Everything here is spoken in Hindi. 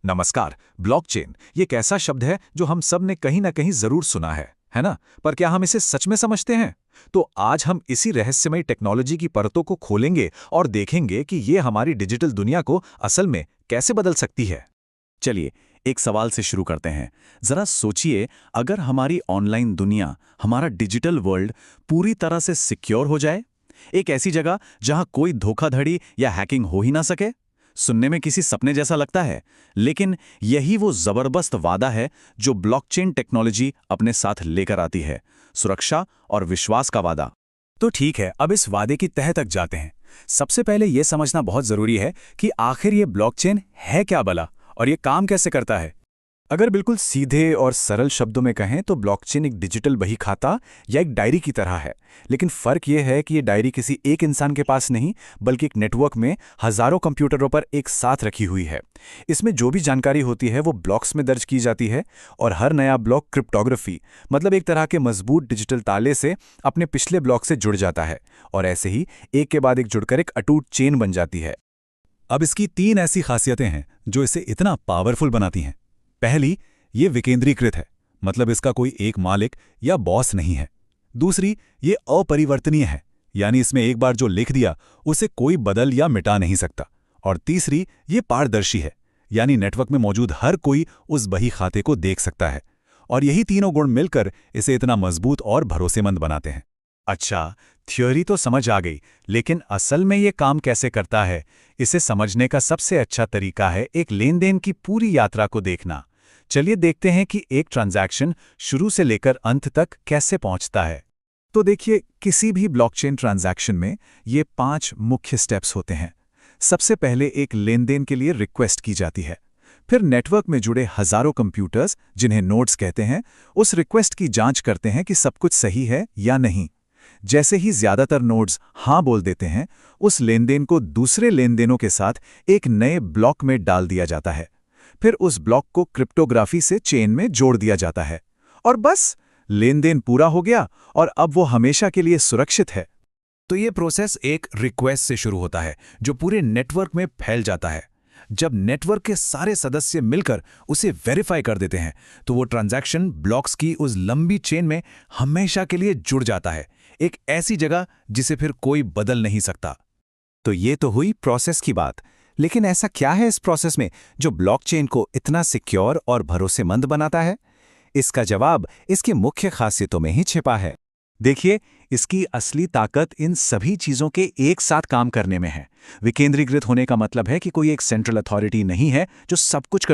नमस्कार। ब्लॉकचेन ये एक ऐसा शब्द है जो हम सब ने कहीं ना कहीं जरूर सुना है ना? पर क्या हम इसे सच में समझते हैं? तो आज हम इसी रहस्यमयी टेक्नोलॉजी की परतों को खोलेंगे और देखेंगे कि ये हमारी डिजिटल दुनिया को असल में कैसे बदल सकती है। चलिए, एक सवाल से शुरू करते हैं। जरा सोचिए, अगर हमारी ऑनलाइन दुनिया, हमारा डिजिटल वर्ल्ड पूरी तरह से सिक्योर हो जाए, एक ऐसी जगह जहां कोई धोखाधड़ी या हैकिंग हो ही ना सके। सुनने में किसी सपने जैसा लगता है, लेकिन यही वो जबरदस्त वादा है जो ब्लॉकचेन टेक्नोलॉजी अपने साथ लेकर आती है। सुरक्षा और विश्वास का वादा। तो ठीक है, अब इस वादे की तह तक जाते हैं। सबसे पहले यह समझना बहुत जरूरी है कि आखिर ये ब्लॉकचेन है क्या भला और ये काम कैसे करता है। अगर बिल्कुल सीधे और सरल शब्दों में कहें तो ब्लॉकचेन एक डिजिटल बही खाता या एक डायरी की तरह है। लेकिन फर्क यह है कि ये डायरी किसी एक इंसान के पास नहीं, बल्कि एक नेटवर्क में हजारों कंप्यूटरों पर एक साथ रखी हुई है। इसमें जो भी जानकारी होती है वो ब्लॉक्स में दर्ज की जाती है, और हर नया ब्लॉक क्रिप्टोग्राफी मतलब एक तरह के मजबूत डिजिटल ताले से अपने पिछले ब्लॉक से जुड़ जाता है, और ऐसे ही एक के बाद एक जुड़कर एक अटूट चेन बन जाती है। अब इसकी 3 ऐसी खासियतें हैं जो इसे इतना पावरफुल बनाती हैं। पहली, ये विकेंद्रीकृत है, मतलब इसका कोई एक मालिक या बॉस नहीं है। दूसरी, ये अपरिवर्तनीय है, यानी इसमें एक बार जो लिख दिया उसे कोई बदल या मिटा नहीं सकता। और तीसरी, ये पारदर्शी है, यानी नेटवर्क में मौजूद हर कोई उस बही खाते को देख सकता है। और यही तीनों गुण मिलकर इसे इतना मजबूत और भरोसेमंद बनाते हैं। अच्छा, थ्योरी तो समझ आ गई, लेकिन असल में ये काम कैसे करता है, इसे समझने का सबसे अच्छा तरीका है एक लेनदेन की पूरी यात्रा को देखना। चलिए देखते हैं कि एक ट्रांजैक्शन शुरू से लेकर अंत तक कैसे पहुंचता है। तो देखिए, किसी भी ब्लॉकचेन ट्रांजैक्शन में ये 5 मुख्य स्टेप्स होते हैं। सबसे पहले एक लेनदेन के लिए रिक्वेस्ट की जाती है। फिर नेटवर्क में जुड़े हजारों कंप्यूटर्स, जिन्हें नोड्स कहते हैं, उस रिक्वेस्ट की जांच करते हैं कि सब कुछ सही है या नहीं। जैसे ही ज्यादातर नोड्स हां बोल देते हैं, उस लेनदेन को दूसरे लेनदेनों के साथ एक नए ब्लॉक में डाल दिया जाता है। फिर उस ब्लॉक को क्रिप्टोग्राफी से चेन में जोड़ दिया जाता है, और बस लेनदेन पूरा हो गया, और अब वो हमेशा के लिए सुरक्षित है। तो ये प्रोसेस एक रिक्वेस्ट से शुरू होता है जो पूरे नेटवर्क में फैल जाता है। जब नेटवर्क के सारे सदस्य मिलकर उसे वेरीफाई कर देते हैं, तो वो ट्रांजैक्शन ब्लॉक्स की उस लंबी चेन में हमेशा के लिए जुड़ जाता है, एक ऐसी जगह जिसे फिर कोई बदल नहीं सकता। तो ये तो हुई प्रोसेस की बात, लेकिन ऐसा क्या है इस प्रोसेस में जो ब्लॉकचेन को इतना सिक्योर और भरोसेमंद बनाता है? इसका जवाब इसकी मुख्य खासियतों में ही छिपा है। देखिए, इसकी असली ताकत इन सभी चीजों के एक साथ काम करने में है। विकेंद्रीकृत होने का मतलब है कि कोई एक सेंट्रल अथॉरिटी नहीं है जो सब कुछ कर